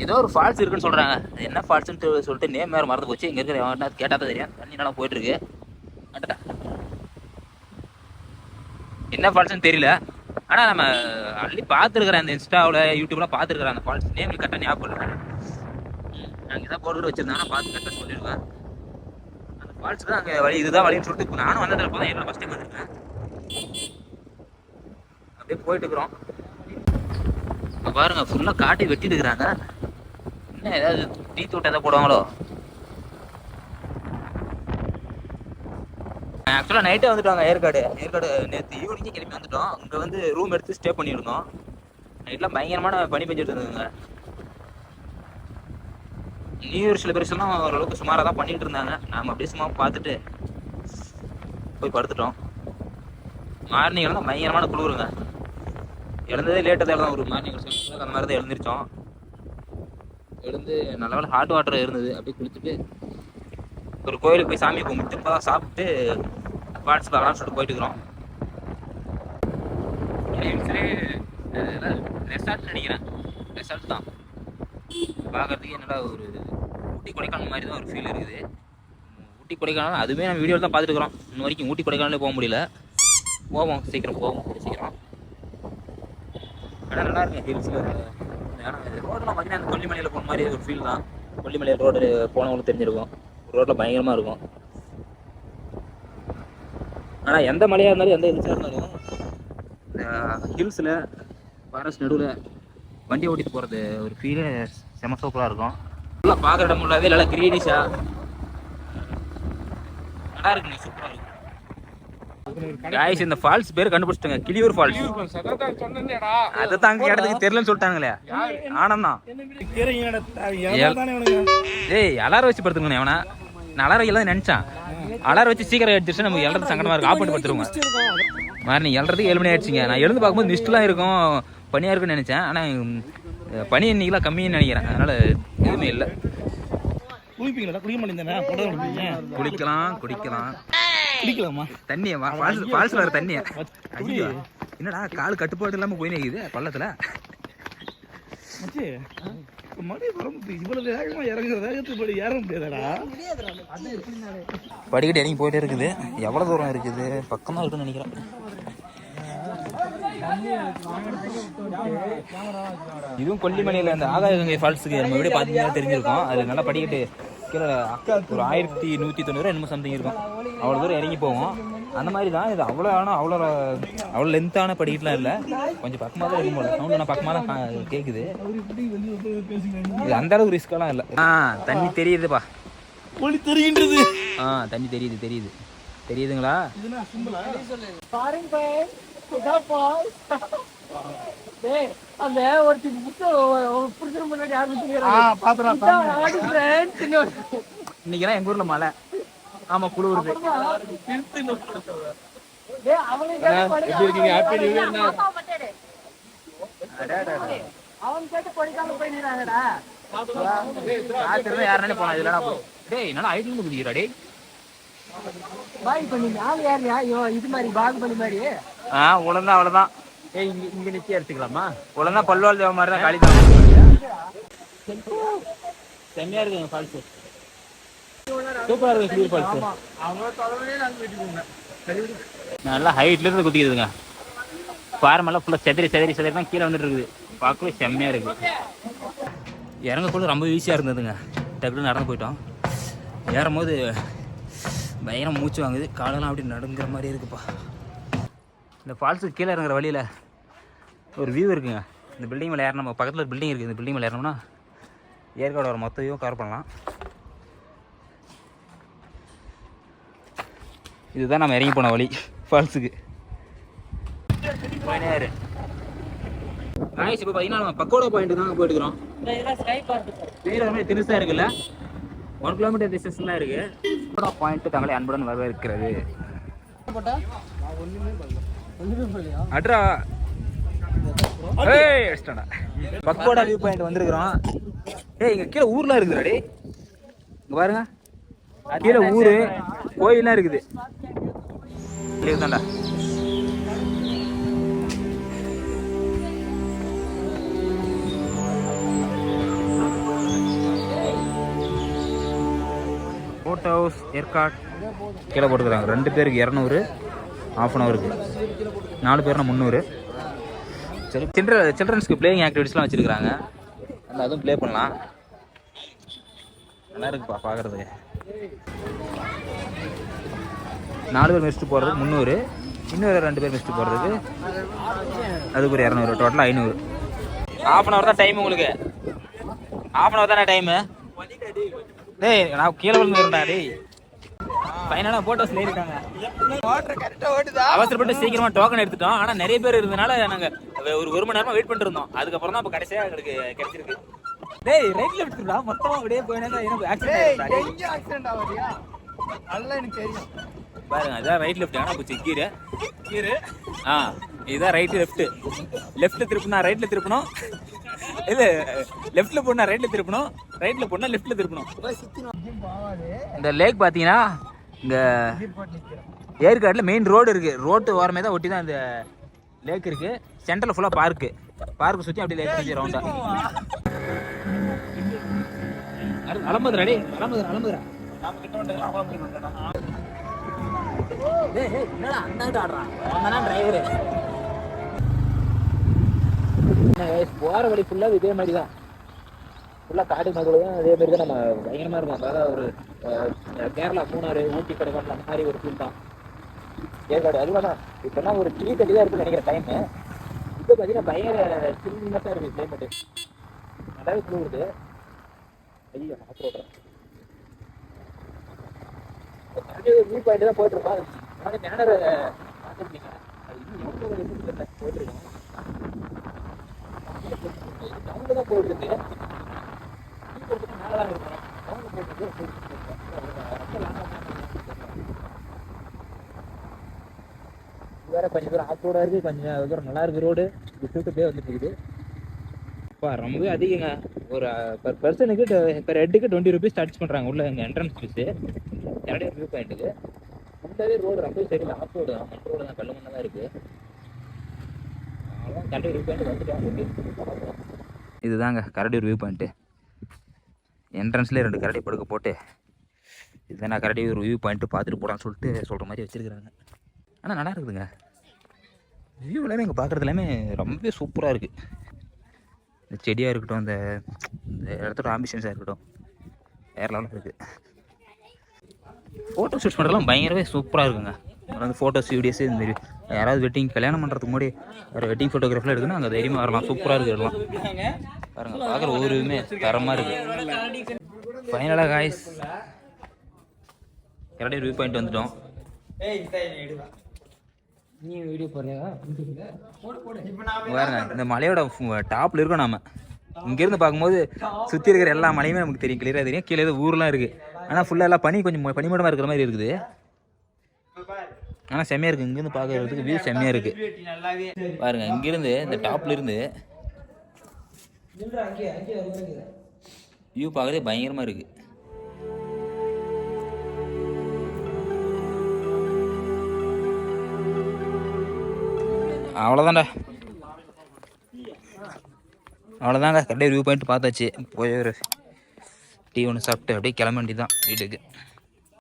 ஏதோ ஒரு ஃபால்ஸ் இருக்குன்னு சொல்றாங்க. என்ன ஃபால்ஸ்னு சொல்லிட்டு நேம் வேற மறந்து போச்சு. இங்க இருக்கிற கேட்டா தான் தெரியும். தண்ணி நல்லா போயிட்டு இருக்கு. என்ன ஃபால்ஸ்னு தெரியல. ஆனா நம்ம ஆல்ரெடி பார்த்துருக்குறேன் அந்த இன்ஸ்டாவில் யூடியூப்ல பார்த்துருக்குறேன். அந்த ஃபால்ஸ் நேம் கரெக்டாக ஞாபகம் இல்லை. அங்கே தான் போட்டு வச்சிருந்தாங்க, பார்த்து கரெக்டாக சொல்லியிருக்கேன். அந்த ஃபால்ஸ் தான் அங்கே வழி, இதுதான் வழின்னு சொல்லிட்டு இப்போ நானும் வந்ததில் போதான் என்னோட ஃபஸ்ட் டைம் வந்துருக்கேன். அப்படியே போயிட்டு இருக்கிறோம். பாருங்க ஃபுல்லாக காட்டி வெட்டிட்டு இருக்கிறாங்க. என்ன ஏதாவது டீ தோட்டம் எதாவது போடுவாங்களோ? ஆக்சுவலாக நைட்டே வந்துட்டோங்க. ஏற்காடு நேற்று ஈவினிங்கே கிளம்பி வந்துட்டோம். இங்கே வந்து ரூம் எடுத்து ஸ்டே பண்ணியிருந்தோம். நைட்லாம் பயங்கரமான பனி பெஞ்சிட்டு இருந்ததுங்க. நியூ இயர் செலிப்ரேஷன்லாம் ஓரளவுக்கு சுமாராக தான் பண்ணிட்டு இருந்தாங்க. நாம் அப்படியே சும்மா பார்த்துட்டு போய் படுத்துட்டோம். மார்னிங் தான் பயங்கரமான குளிருங்க. எழுந்ததே லேட்டாக தான், ஒரு மார்னிங் ஒரு 7 அந்த மாதிரி தான் எழுந்திரிச்சோம். எழுந்து நல்ல வேலை ஹாட் வாட்டர் இருந்தது. அப்படியே குளிச்சுட்டு ஒரு கோயிலுக்கு போய் சாமி கும்பிட்டு இப்போ தான் சாப்பிட்டு ஃபால்ஸ் வரலாம்னு சொல்லிட்டு போயிட்டு இருக்கிறோம். ரெசார்ட் நினைக்கிறேன், ரெசார்ட் தான். பார்க்குறதுக்கு என்னடா ஒரு ஊட்டி கொடைக்கானல் மாதிரி தான் ஒரு ஃபீல் இருக்குது. ஊட்டி கொடைக்கானல் அதுவே நம்ம வீடியோவில் தான் பார்த்துருக்குறோம். இன்ன வரைக்கும் ஊட்டி கொடைக்கானலே போக முடியல. போவோம், சீக்கிரம் போவோம், சீக்கிரம். ஆனால் நல்லா இருக்குங்க ஹில்ஸில். ஏன்னா ரோடெலாம் பார்த்தீங்கன்னா அந்த கொல்லிமலையில் போன மாதிரி ஒரு ஃபீல் தான். கொல்லிமலையில் ரோடு போனவங்களுக்கு தெரிஞ்சிருக்கும். ரோட்டில் பயங்கரமாக இருக்கும். ஆனால் எந்த மலையாக இருந்தாலும் எந்த ஹில்ஸாக இருந்தாலும் இந்த ஹில்ஸில் ஃபாரஸ்ட் நடுவில் வண்டி ஓட்டிட்டு போகிறது ஒரு ஃபீலே செம சூப்பராக இருக்கும். நல்லா பார்க்குற இடம் உள்ளவே நல்லா கிரீனிஷாக நல்லா இருக்குங்க, சூப்பராக இருக்கும். இந்த ஃபால்ஸ் பேர் கண்டுபிடிச்சிட்டாங்க, கிளியூர் ஃபால்ஸ். அதான் அங்க இடத்துக்கு தெரியலன்னு சொல்லிட்டாங்களே. ஆனந்தான் ஏய் அலாரம் வச்சு படுத்துங்க. எவனா நான் அலாரம் எல்லாம் நினைச்சான். அலாரம் வச்சு சீக்கிரம் எடுத்துச்சு. நமக்கு எழுறது சங்கடமா இருக்கு. ஆப்போட்டு படுத்துருவோங்க. மாதிரி நீ எழுறதுக்கு 7 மணி ஆயிடுச்சுங்க. நான் எழுந்து பார்க்கும்போது மிஸ்ட்லாம் இருக்கும், பனியா இருக்குன்னு நினைச்சேன். ஆனா பனி இன்னைக்கெல்லாம் கம்மின்னு நினைக்கிறேன். அதனால எதுவுமே இல்லை. குளிக்கலாம் குடிக்கலாமா தண்ணியா? ஃபால்ஸ் வர தண்ணியா? ஐயோ என்னடா கால் கட்டுப்பாடு இல்லாம போய் நிக்குது பள்ளத்துல. படிக்கட்டு இறங்கி போயிட்டே இருக்குது. எவ்வளவு தூரம் இருக்குது? பக்கம் தான் இருக்குன்னு நினைக்கிறேன். இதுவும் கொல்லிமலையில அந்த ஆகாயகங்கை ஃபால்ஸுக்கு நம்ம எப்படி பார்த்தீங்கன்னா தெரிஞ்சிருக்கோம். அது நல்லா படிக்கட்டு கீழே ஒரு 1190 என்னமோ சம்திங் இருக்கும். அவ்வளோ தூரம் இறங்கி போவோம். அந்த மாதிரி தான் இது. அவ்வளோ லென்த்தான படிக்கட்டுலாம் இல்லை, கொஞ்சம் பக்கமாக தான் இருக்கும் போல. சவுண்டு நான் பக்கமாக தான் கேட்குது. இது அந்த அளவுக்கு ரிஸ்கெல்லாம் இல்லை. தண்ணி தெரியுதுப்பா, தெரியுது. தண்ணி தெரியுதுங்களா? இன்னைக்குதான் எங்க ஊர்ல மழை. ஆமா குளிருது. யாருன்னு போனா இதுல என்னால ஐடியா குதிக்கிறா டே. உழந்தா அவ்வளவுதான். இங்க நிச்சயம் எடுத்துக்கலாமா? உழந்தா பல்வாள் தேவ மாதிரி தான் காலிதான். செம்மையா இருக்குங்க ஃபால்ஸ். சூப்பரா இருக்கு கிளியர் ஃபால்ஸ். நல்லா ஹைட்ல இருந்து குதிக்குதுங்க. பாரமெல்லாம் ஃபுல்லா செதறி தான் கீழே வந்துட்டு இருக்குது. பார்க்கவே செம்மையா இருக்கு. இறங்கக்குள்ள ரொம்ப ஈஸியா இருந்ததுங்க. டக்குனு நடந்து போயிட்டோம். ஏறும் போது பயங்கரம் மூச்சு வாங்குது. காலெல்லாம் அப்படி நடுங்கிற மாதிரி இருக்குப்பா. இந்த ஃபால்ஸுக்கு கீழே இறங்குற வழியில் ஒரு வியூ இருக்குங்க. இந்த பில்டிங் மேலே ஏறணும். நம்ம பக்கத்தில் ஒரு பில்டிங் இருக்குது. இந்த பில்டிங் மேலே ஏறணும்னா ஏற்காடு வர மொத்த வியூவும் கவர் பண்ணலாம். இதுதான் நம்ம இறங்கி போன வழி ஃபால்ஸுக்கு. இப்போ பார்த்தீங்கன்னா நம்ம பக்கோடா பாயிண்ட் தான் போயிட்டுக்கிறோம். பேர் திருசா இருக்குல்ல, 1 கிலோமீட்டர் டிஸ்டன்ஸ் தான் இருக்கு. பக்கோடா பாயிண்ட் தங்களை அன்புடன் வரவேற்கிறது. அட்ரா பக்கோடா வியூ பாயிண்ட் வந்திருக்கிறோம். இங்க கீழே ஊர்லாம் இருக்குதுடா டே. இங்க பாருங்க, கீழே ஊரு கோயிலாம் இருக்குது. தான்டா போட் ஹவுஸ் ஏற்காட் கீழே போட்டுக்கிறாங்க. 2 பேருக்கு 200, ½ அன் ஹவருக்கு. 4 பேர்னா 300. சரி, சில்ட்ரன்ஸ்க்கு பிளேயிங் ஆக்டிவிட்டிஸ்லாம் வச்சுருக்குறாங்க. அதுவும் ப்ளே பண்ணலாம். நல்லா இருக்குப்பா பார்க்குறதுக்கு. 4 பேர் மிஸ்ட்டு போகிறதுக்கு 300, இன்னொரு 2 பேர் மிஸ்ட்டு போகிறதுக்கு அதுக்கு ஒரு 200, டோட்டலாக 500. ½ அன் ஹவர் தான் டைம் உங்களுக்கு. ½ அன் ஹவர் தானே டைமு. டேய் நான் கீழே விழுந்துருந்தா டேய். ஃபைனலாக போட் ஹவுஸ்ல இருக்காங்க. அவசரப்பட்டு சீக்கிரமாக டோக்கன் எடுத்துட்டோம். ஆனால் நிறைய பேர் இருந்தனால நாங்கள் ஒரு 1 மணி நேரமாக வெயிட் பண்ணிட்டு இருந்தோம். அதுக்கப்புறம் தான் இப்போ கடைசியாக எங்களுக்கு கிடைச்சிருக்கு. டேய் ரைட்ல விட்டுடா மொத்தமா அப்படியே போயினா எனக்கு ஆக்சிடென்ட் ஆகுறியா? நல்லா எனக்கு தெரியும் பாருங்க. அதான் ரைட் லெஃப்ட். ஆனா போச்சு கீரு இதான் ரைட் லெஃப்ட் திருப்பினா ரைட்ல திருப்பணும். இது லெஃப்ட்ல போனா ரைட்ல திருப்பணும், ரைட்ல போனா லெஃப்ட்ல திருப்பணும். இந்த லேக் பாத்தீங்கன்னா இந்த ஏற்காடுல மெயின் ரோடு இருக்கு. ரோட்டு ஓரமே தான் ஒட்டி தான் இந்த லேக் இருக்கு. சென்டர்ல ஃபுல்லா பார்க்கு சுத்தி அப்படியே லேக் சுத்தி ரவுண்டா. அலம்பதுரா டேய், அலம்பதுரா நாம கிட்ட வந்து டேய் என்னடா அண்ணாட்ட ஆடுறான். அவன் தான் டிரைவர். போற வழி ஃபுல்லா இதே மாதிரி தான். ஃபுல்லா காடு நடுவுல அதே மாதிரி தான். நம்ம பயங்கரமா இருக்கும். அதாவது ஒரு கேரளா, மூணாறு, ஊட்டி, கொடைக்கானல் அந்த மாதிரி ஒரு ஃபீல் தான் ஏற்காடு. அதுதான் இப்போலாம் ஒரு டீ தட்டி தான் இருக்குன்னு நினைக்கிற டைமு. இப்போ பார்த்தீங்கன்னா பயங்கர சில்லுன்னு இருக்கு கிளைமேட்டு. நல்லாவே குளிருது. ஐயோ ஆஃப் ரோடு வியூ பாயிண்ட் தான் போயிட்டு இருக்கோம். ஆனால் பேனரை பார்த்துருக்கீங்க. அது இன்னும் எவ்வளோ போயிட்டு இருக்கோம். டவுனில் தான் போயிட்டு இருக்கு. மேலே தான் இருக்கும். டவுனில் போயிட்டு இருக்கு. வேற கொஞ்சம் தூரம் ஆஃப் ரோடாக இருக்குது, கொஞ்சம் தூரம் நல்லா இருக்குது ரோடு. விட்டுட்டே வந்துட்டு இருக்குது. இப்போ ரொம்பவே அதிகங்க. ஒரு பர் பர்சனுக்கு பெர் ஹெட்டுக்கு 20 rupees சார்ஜ் பண்ணுறாங்க உள்ள எங்கள் என்ட்ரன்ஸ் ஃபீஸு. என்னுடைய வியூ பாயிண்ட்டுக்கு ஃபுல்லாகவே ரோடு ரொம்ப சரியில்லை. ஆஃப் ரோடு தான், மண் ரோடு தான், கல் மண்ணாக தான் இருக்குது. அதான் கரடி வியூ பாயிண்ட் வந்துட்டு இதுதாங்க கரடி வியூ பாயிண்ட்டு. என்ட்ரன்ஸ்லேயே 2 கரடி படுக்க போட்டு இதுதான் நான் கரடி ஒரு வியூ பாயிண்ட்டு பார்த்துட்டு போகலான்னு சொல்லிட்டு சொல்கிற மாதிரி வச்சுருக்குறாங்க. ஆனால் நல்லா இருக்குதுங்க. வியூ எல்லாமே இங்கே பார்க்குறது எல்லாமே ரொம்பவே சூப்பராக இருக்குது. இந்த செடியாக இருக்கட்டும், இந்த இடத்தோட ஆம்பிஷன்ஸாக இருக்கட்டும், வேறு லெவலில் இருக்குது. ஃபோட்டோ ஷூட் பண்ணுறதுலாம் பயங்கரவே சூப்பராக இருக்குங்க. வந்து ஃபோட்டோஸ், வீடியோஸு இந்த மாதிரி யாராவது கல்யாணம் பண்ணுறதுக்கு முன்னாடி வேறு வெட்டிங் ஃபோட்டோகிராஃபில் எடுக்கணும். அங்கே தைரியமாக வரலாம். சூப்பராக இருக்குது எல்லாம் பாருங்கள். பார்க்குற ஒருவுமே தரமாக இருக்குது. ஃபைனலாக காய்ஸ் கரெக்டாக வியூ பாயிண்ட் வந்துட்டோம். நீ வீடியோ போடுறியா? பாருங்க இந்த மலையோட டாப்ல இருக்கோம் நாம. இங்கேருந்து பார்க்கும்போது சுற்றி இருக்கிற எல்லா மலையுமே நமக்கு தெரியும், கிளியராக தெரியும். கீழே ஏதோ ஊர்லாம் இருக்குது. ஆனால் ஃபுல்லாக எல்லாம் கொஞ்சம் பனிமூட்டமாக இருக்கிற மாதிரி இருக்குது. ஆனால் செம்மையாக இருக்குது. இங்கேருந்து பார்க்குறதுக்கு வியூ செம்மையாக இருக்குது. பாருங்க இங்கேருந்து இந்த டாப்ல இருந்து வியூ பார்க்குறதே பயங்கரமாக இருக்குது. அவ்வளோதாங்க கரெக்டாக வியூ பாயிண்ட் பார்த்தாச்சு. போய் ஒரு டீ ஒன்று சாப்பிட்டு அப்படியே கிளம்ப வேண்டியது தான் வீட்டுக்கு.